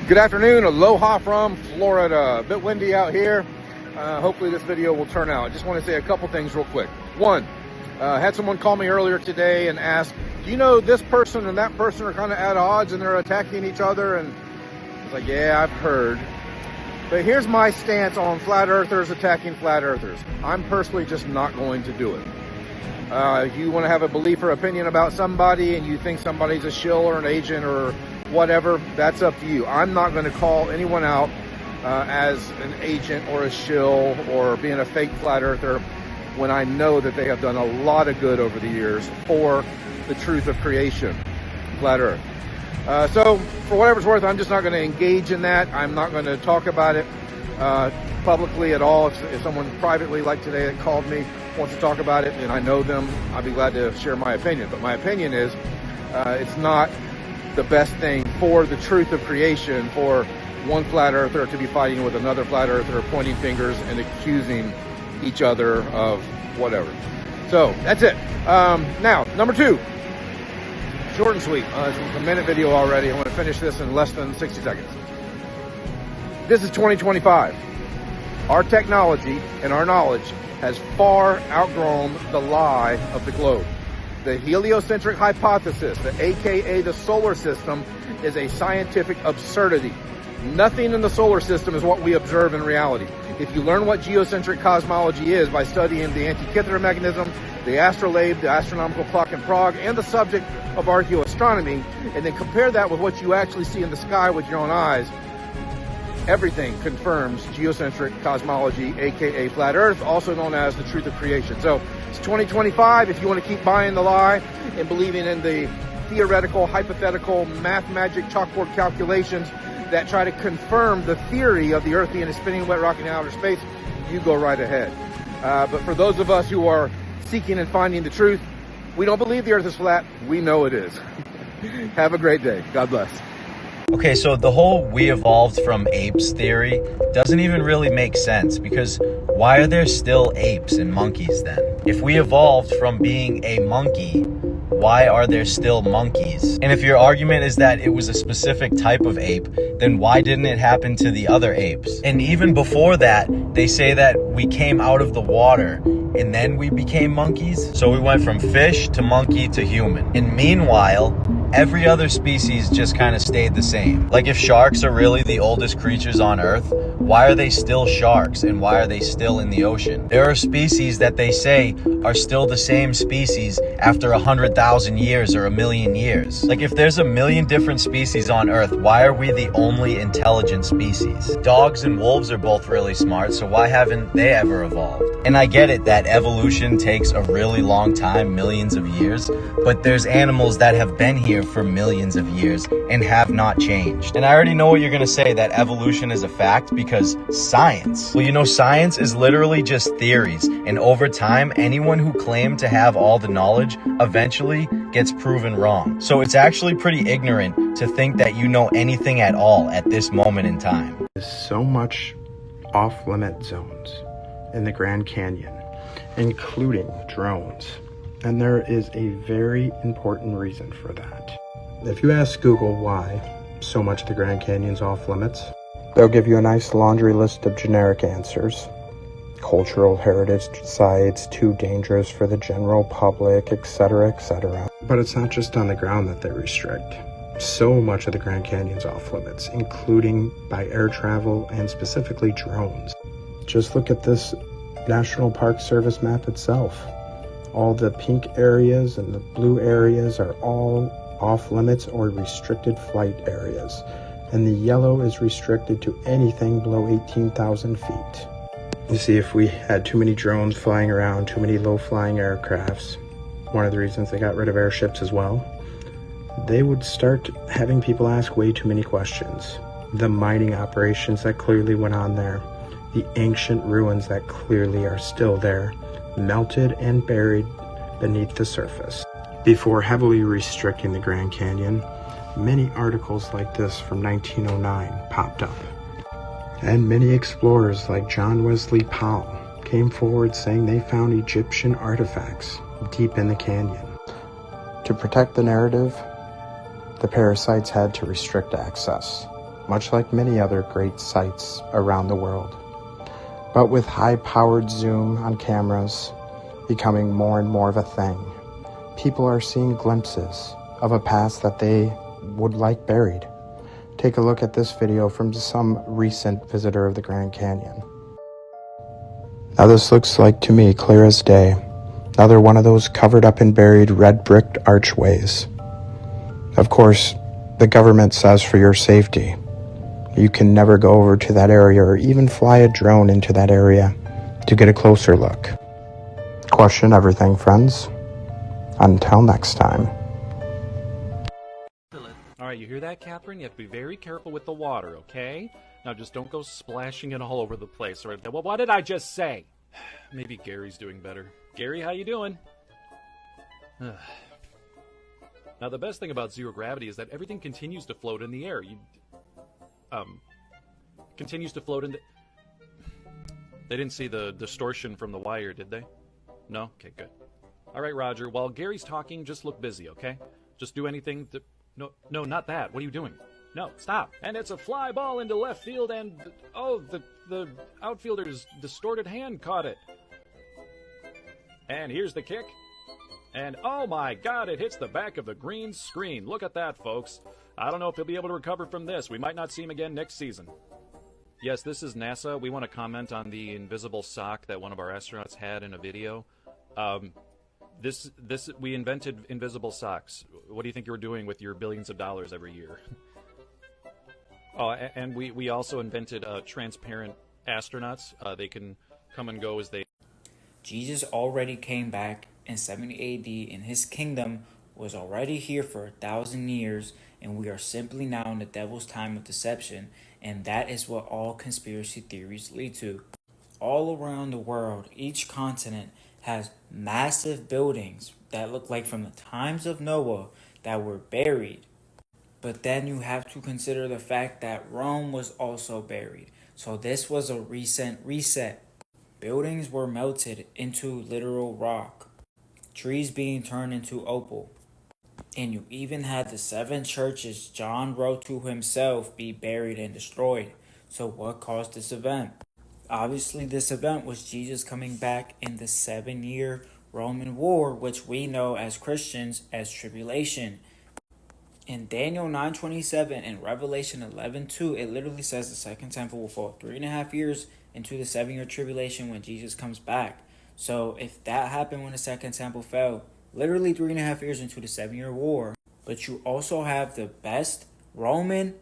Good afternoon, aloha from Florida. A bit windy out here. Hopefully this video will turn out. I just want to say a couple things real quick. One, had someone call me earlier today and ask, do you know this person and that person are kind of at odds and they're attacking each other? And I was like, yeah, I've heard. But here's my stance on flat earthers attacking flat earthers. I'm personally just not going to do it. If you want to have a belief or opinion about somebody and you think somebody's a shill or an agent or whatever, that's up to you. I'm not going to call anyone out as an agent or a shill or being a fake flat earther when I know that they have done a lot of good over the years for the truth of creation, flat earth. So for whatever it's worth, I'm just not going to engage in that. I'm not going to talk about it publicly at all. If someone privately, like today, that called me, wants to talk about it and I know them, I'll be glad to share my opinion. But my opinion is it's not the best thing for the truth of creation for one flat earther to be fighting with another flat earther, pointing fingers and accusing each other of whatever. So that's it. Now, number two, short and sweet. It's a minute video already. I want to finish this in less than 60 seconds. This is 2025. Our technology and our knowledge has far outgrown the lie of the globe. The heliocentric hypothesis, the AKA the solar system, is a scientific absurdity. Nothing in the solar system is what we observe in reality. If you learn what geocentric cosmology is by studying the Antikythera mechanism, the astrolabe, the astronomical clock in Prague, and the subject of archaeoastronomy, and then compare that with what you actually see in the sky with your own eyes, everything confirms geocentric cosmology, aka flat earth, also known as the truth of creation. So it's 2025. If you want to keep buying the lie and believing in the theoretical, hypothetical, math magic chalkboard calculations that try to confirm the theory of the earth being a spinning wet rock in outer space, you go right ahead. But for those of us who are seeking and finding the truth, we don't believe the earth is flat. We know it is. Have a great day. God bless. Okay, so the whole we evolved from apes theory doesn't even really make sense, because why are there still apes and monkeys then? If we evolved from being a monkey, why are there still monkeys? And if your argument is that it was a specific type of ape, then why didn't it happen to the other apes? And even before that, they say that we came out of the water and then we became monkeys. So we went from fish to monkey to human. And meanwhile, every other species just kind of stayed the same. Like if sharks are really the oldest creatures on Earth, why are they still sharks and why are they still in the ocean? There are species that they say are still the same species after 100,000 years or 1,000,000 years. Like if there's 1,000,000 different species on Earth, why are we the only intelligent species? Dogs and wolves are both really smart, so why haven't they ever evolved? And I get it that evolution takes a really long time, millions of years, but there's animals that have been here for millions of years and have not changed. And I already know what you're gonna say, that evolution is a fact because science. Well, you know, science is literally just theories, and over time, anyone who claimed to have all the knowledge eventually gets proven wrong. So it's actually pretty ignorant to think that you know anything at all at this moment in time. There's so much off-limit zones in the Grand Canyon, including drones. And there is a very important reason for that. If you ask Google why so much of the Grand Canyon's off limits, they'll give you a nice laundry list of generic answers. Cultural heritage sites, too dangerous for the general public, etc., etc. But it's not just on the ground that they restrict. So much of the Grand Canyon's off limits, including by air travel and specifically drones. Just look at this National Park Service map itself. All the pink areas and the blue areas are all off limits or restricted flight areas. And the yellow is restricted to anything below 18,000 feet. You see, if we had too many drones flying around, too many low-flying aircrafts, one of the reasons they got rid of airships as well, they would start having people ask way too many questions. The mining operations that clearly went on there, the ancient ruins that clearly are still there, melted and buried beneath the surface. Before heavily restricting the Grand Canyon, many articles like this from 1909 popped up. And many explorers like John Wesley Powell came forward saying they found Egyptian artifacts deep in the canyon. To protect the narrative, the parasites had to restrict access. much like many other great sites around the world. But with high-powered zoom on cameras becoming more and more of a thing, people are seeing glimpses of a past that they would like buried. Take a look at this video from some recent visitor of the Grand Canyon. Now this looks like, to me, clear as day, another one of those covered up and buried red bricked archways. Of course, the government says for your safety, you can never go over to that area or even fly a drone into that area to get a closer look. Question everything, friends. Until next time. All right, you hear that, Catherine? You have to be very careful with the water, okay? Now just don't go splashing it all over the place. Or well, what did I just say? Maybe Gary's doing better. Gary, how you doing? Now the best thing about zero gravity is that everything continues to float in the air. Continues to float in the... They didn't see the distortion from the wire, did they? No? Okay, good. All right, Roger. While Gary's talking, just look busy, okay? Just do anything that... No, not that. What are you doing? No, stop. And it's a fly ball into left field and... Oh, the outfielder's distorted hand caught it. And here's the kick. And oh my God, it hits the back of the green screen. Look at that, folks. I don't know if he'll be able to recover from this. We might not see him again next season. Yes, this is NASA. We want to comment on the invisible sock that one of our astronauts had in a video. We invented invisible socks. What do you think you were doing with your billions of dollars every year? Oh, and we also invented transparent astronauts. They can come and go as they... Jesus already came back in 70 AD, and his kingdom was already here for 1,000 years, and we are simply now in the devil's time of deception, and that is what all conspiracy theories lead to. All around the world, each continent has massive buildings that look like from the times of Noah that were buried. But then you have to consider the fact that Rome was also buried. So this was a recent reset. Buildings were melted into literal rock. Trees being turned into opal. And you even had the 7 churches John wrote to himself be buried and destroyed. So what caused this event? Obviously, this event was Jesus coming back in the 7-year Roman war, which we know as Christians as tribulation. In Daniel 9:27 and Revelation 11:2, it literally says the second temple will fall 3.5 years into the 7-year tribulation when Jesus comes back. So if that happened when the second temple fell, literally 3.5 years into the 7-year war, but you also have the best Roman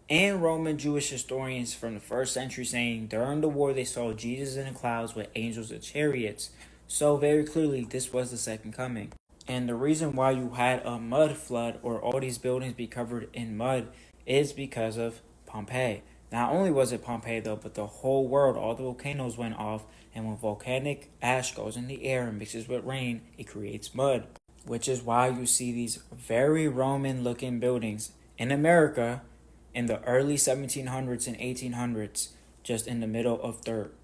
Jewish historians from the first century saying during the war they saw Jesus in the clouds with angels and chariots. So very clearly this was the second coming. And the reason why you had a mud flood or all these buildings be covered in mud is because of Pompeii. Not only was it Pompeii though, but the whole world, all the volcanoes went off, and when volcanic ash goes in the air and mixes with rain, it creates mud. Which is why you see these very Roman looking buildings in America in the early 1700s and 1800s, just in the middle of dirt.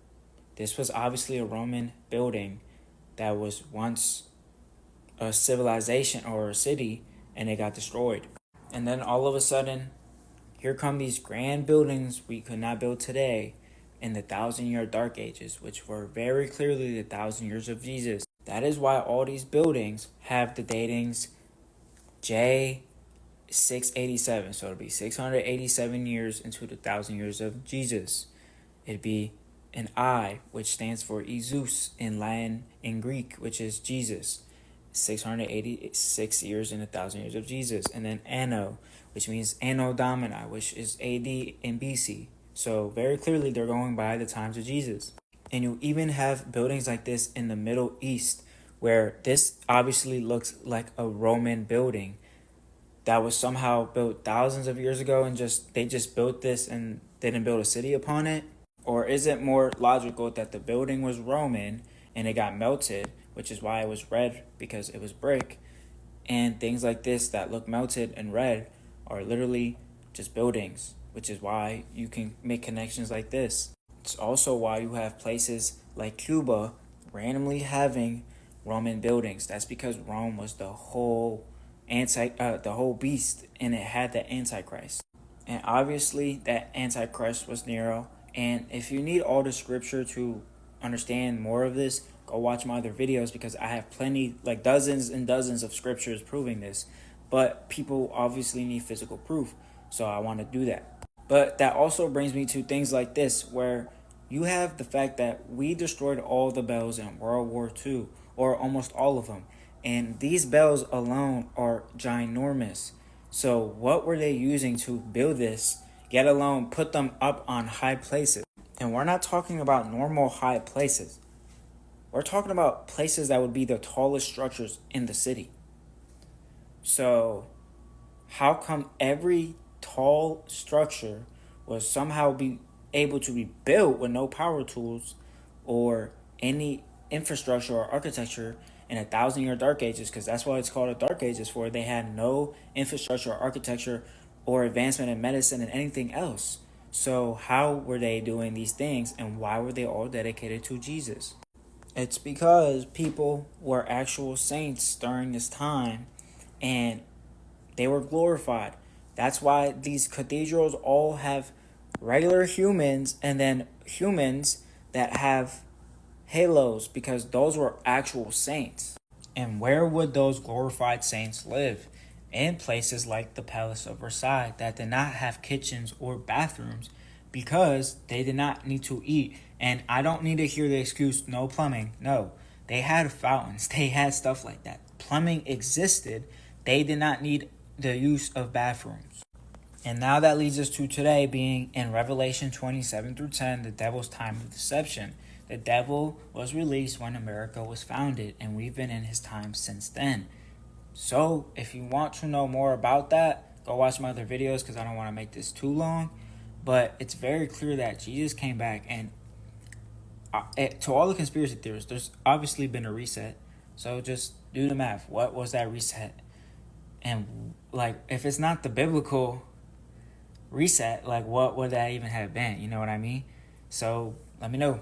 This was obviously a Roman building that was once a civilization or a city, and it got destroyed. And then all of a sudden, here come these grand buildings we could not build today in the 1,000-year dark ages, which were very clearly the 1,000 years of Jesus. That is why all these buildings have the datings J687. So it'll be 687 years into the 1,000 years of Jesus. It'd be an I, which stands for Jesus in Latin and Greek, which is Jesus. 686 years in 1,000 years of Jesus. And then Anno, which means Anno Domini, which is AD and BC. So very clearly they're going by the times of Jesus. And you even have buildings like this in the Middle East, where this obviously looks like a Roman building that was somehow built thousands of years ago, and they just built this and didn't build a city upon it. Or is it more logical that the building was Roman and it got melted, which is why it was red, because it was brick, and things like this that look melted and red are literally just buildings, which is why you can make connections like this. It's also why you have places like Cuba randomly having Roman buildings. That's because Rome was the whole beast, and it had the Antichrist. And obviously that Antichrist was Nero. And if you need all the scripture to understand more of this, go watch my other videos, because I have plenty, like dozens and dozens of scriptures proving this. But people obviously need physical proof, so I want to do that. But that also brings me to things like this, where you have the fact that we destroyed all the bells in World War II, or almost all of them. And these bells alone are ginormous. So what were they using to build this, yet alone put them up on high places? And we're not talking about normal high places. We're talking about places that would be the tallest structures in the city. So how come every tall structure was somehow be able to be built with no power tools or any infrastructure or architecture in 1,000-year dark ages? Because that's what it's called, a dark ages for. They had no infrastructure or architecture or advancement in medicine and anything else. So how were they doing these things, and why were they all dedicated to Jesus? It's because people were actual saints during this time, and they were glorified. That's why these cathedrals all have regular humans and then humans that have halos, because those were actual saints. And where would those glorified saints live? In places like the Palace of Versailles that did not have kitchens or bathrooms, because they did not need to eat. And I don't need to hear the excuse, no plumbing. No, they had fountains. They had stuff like that. Plumbing existed. They did not need the use of bathrooms. And now that leads us to today, being in Revelation 27-10, the devil's time of deception. The devil was released when America was founded, and we've been in his time since then. So if you want to know more about that, go watch my other videos, because I don't want to make this too long. But it's very clear that Jesus came back, and to all the conspiracy theorists, there's obviously been a reset. So just do the math. What was that reset? And like, if it's not the biblical reset, like what would that even have been? You know what I mean? So let me know.